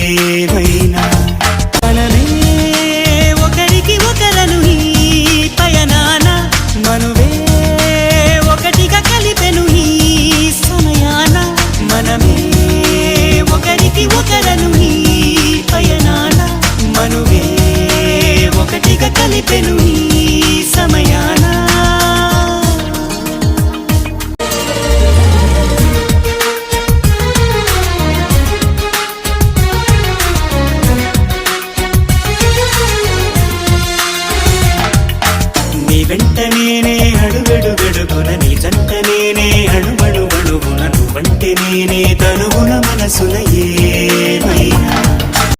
ఏమైనా మనమే ఒకరికి ఒకరను ఈ పయనాన మనువే ఒకటిగా కలిపెను ఈ సమయాన మనమే ఒకరికి ఒకరను ఈ పయనాన మనువే ఒకటిగా కలిపెను ఈ సమయాన నీ వెంట నేనే అడుగడుగడుగున నీ జంట నేనే అణువణువణువున నువ్వంటే నేనే తనువున మనసున ఏ